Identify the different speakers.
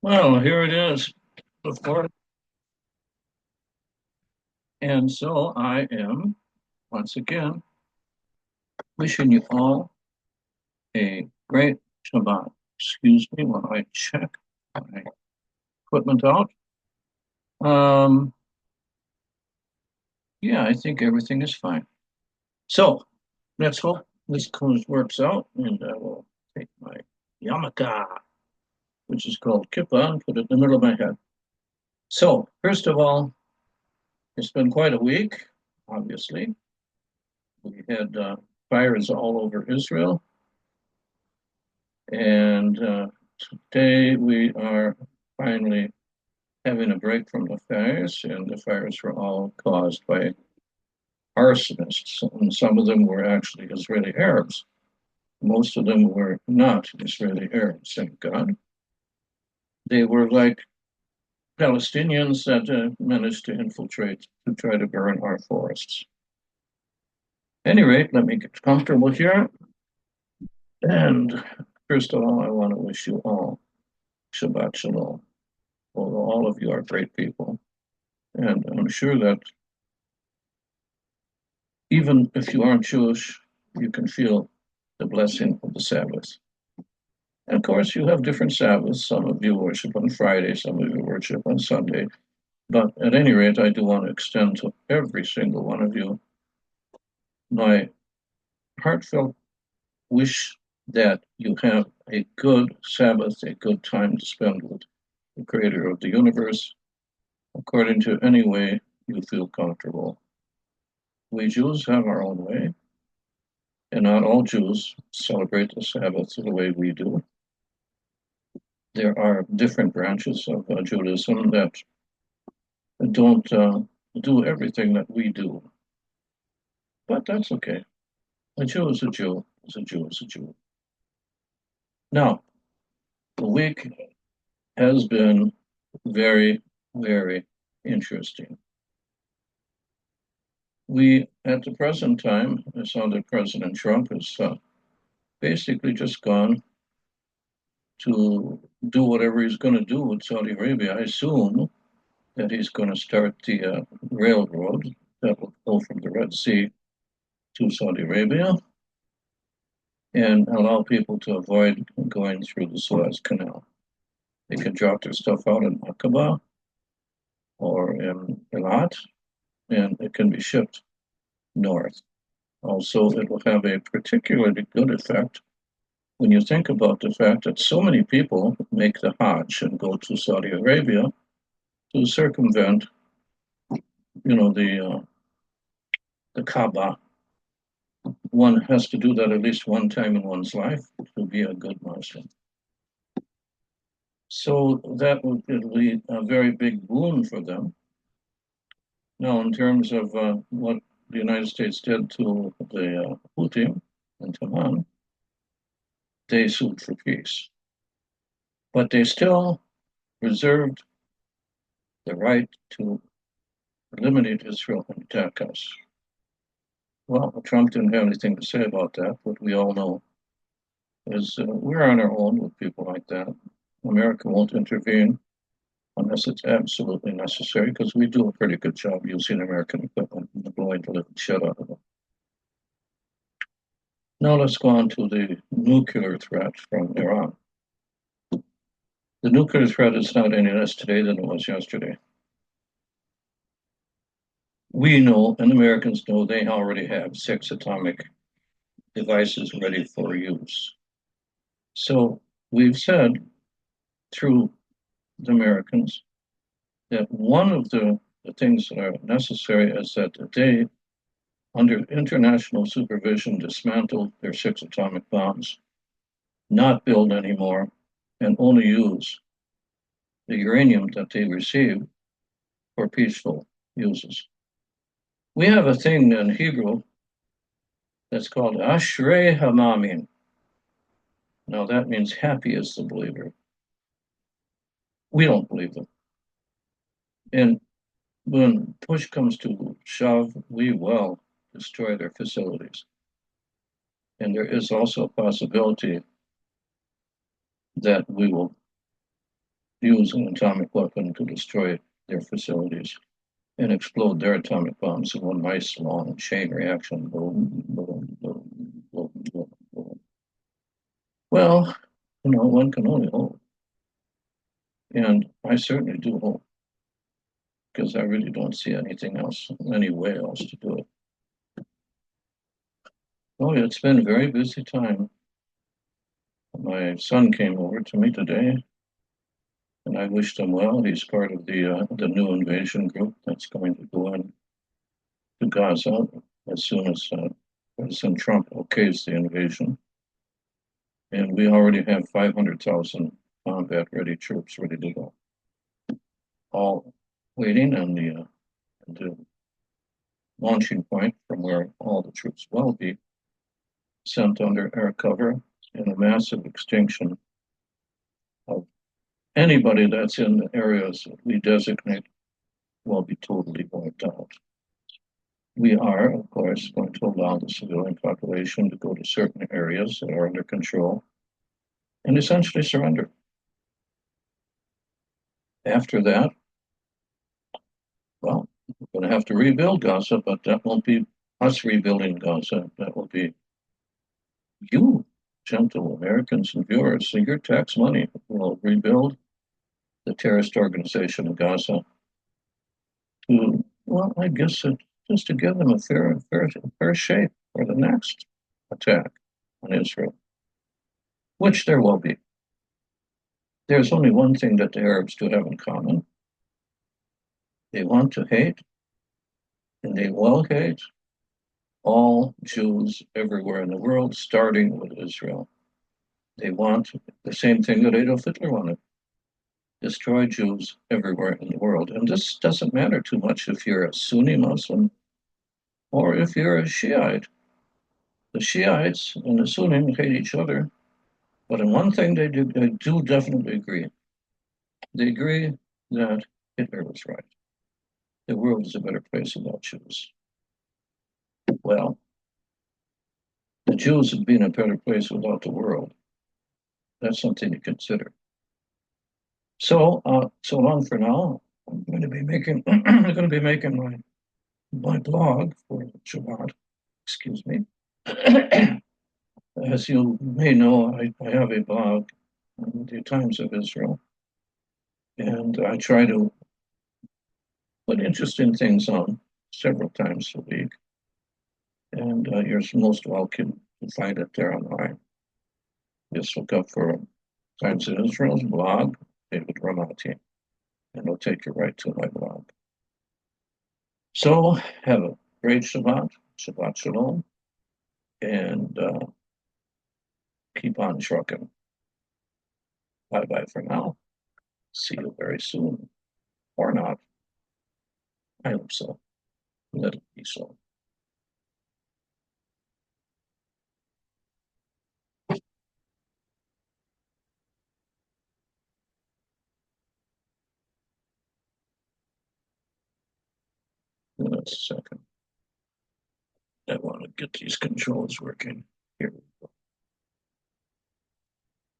Speaker 1: Well, here it is before, and so I am once again wishing you all a great Shabbat. Excuse me while I check my equipment out. Um, yeah, I think everything is fine. So let's hope this cruise works out, and I will take my yarmulke, which is called kippah, and put it in the middle of my head. So first of all, it's been quite a week. Obviously, we had fires all over Israel. And today we are finally having a break from the fires, and the fires were all caused by arsonists, and some of them were actually Israeli Arabs. Most of them were not Israeli Arabs, thank God. They were like Palestinians that managed to infiltrate to try to burn our forests. At any rate, let me get comfortable here. And first of all, I want to wish you all Shabbat Shalom. Although all of you are great people. And I'm sure that even if you aren't Jewish, you can feel the blessing of the Sabbath. And of course, you have different Sabbaths. Some of you worship on Friday, some of you worship on Sunday. But at any rate, I do want to extend to every single one of you my heartfelt wish that you have a good Sabbath, a good time to spend with the Creator of the universe, according to any way you feel comfortable. We Jews have our own way, and not all Jews celebrate the Sabbath the way we do. There are different branches of Judaism that don't do everything that we do, but that's okay. A Jew is a Jew, is a Jew is a Jew. Now, the week has been very, very interesting. We, at the present time, I saw that President Trump has basically just gone to do whatever he's going to do with Saudi Arabia. I assume that he's going to start the railroad that will go from the Red Sea to Saudi Arabia and allow people to avoid going through the Suez Canal. They can drop their stuff out in Aqaba or in Eilat, and it can be shipped north. Also, it will have a particularly good effect when you think about the fact that so many people make the Hajj and go to Saudi Arabia to circumvent, the Kaaba. One has to do that at least one time in one's life to be a good Muslim. So that would be a very big boon for them. Now, in terms of what the United States did to the Houthi in Taman, they sued for peace. But they still reserved the right to eliminate Israel and attack us. Well, Trump didn't have anything to say about that. What we all know is we're on our own with people like that. America won't intervene unless it's absolutely necessary, because we do a pretty good job using American equipment and blowing the living shit out of them. Now let's go on to the nuclear threat from Iran. The nuclear threat is not any less today than it was yesterday. We know, and Americans know, they already have 6 atomic devices ready for use. So we've said through the Americans that one of the things that are necessary is that they, under international supervision, dismantle their 6 atomic bombs, not build anymore, and only use the uranium that they receive for peaceful uses. We have a thing in Hebrew that's called Ashrei Hamamin. Now that means happy is the believer. We don't believe them. And when push comes to shove, we will destroy their facilities. And there is also a possibility that we will, use an atomic weapon to destroy their facilities and explode their atomic bombs in one nice long chain reaction. Boom, boom, boom, boom, boom, boom. Well, one can only hope. And I certainly do hope, because I really don't see anything else, any way else to do it. Oh, it's been a very busy time. My son came over to me today, and I wished him well. He's part of the new invasion group that's going to go in to Gaza as soon as President Trump okays the invasion. And we already have 500,000 combat-ready troops ready to go, all waiting on the launching point from where all the troops will be sent under air cover, and a massive extinction of anybody that's in the areas that we designate will be totally wiped out. We are, of course, going to allow the civilian population to go to certain areas that are under control and essentially surrender. After that, well, we're going to have to rebuild Gaza, but that won't be us rebuilding Gaza. That will be you, gentle Americans and viewers. So your tax money will rebuild the terrorist organization in Gaza to, well, I guess just to give them a fair shape for the next attack on Israel, which there will be. There's only one thing that the Arabs do have in common. They want to hate, and they will hate all Jews everywhere in the world, starting with Israel. They want the same thing that Adolf Hitler wanted: destroy Jews everywhere in the world. And this doesn't matter too much if you're a Sunni Muslim or if you're a Shiite. The Shiites and the Sunni hate each other, but in one thing they do definitely agree. They agree that Hitler was right. The world is a better place without Jews. Well, the Jews have been a better place without the world. That's something to consider. So long for now. I'm going to be making my blog for Shabbat. Excuse me. As you may know, I have a blog on the Times of Israel, and I try to put interesting things on several times a week. And you're most welcome to find it there online. Just look up for Times of Israel's blog, David Ramati, and it'll take you right to my blog. So have a great Shabbat, Shabbat Shalom, and keep on trucking. Bye-bye for now. See you very soon. Or not. I hope so. Let it be so. Just a second. I want to get these controls working.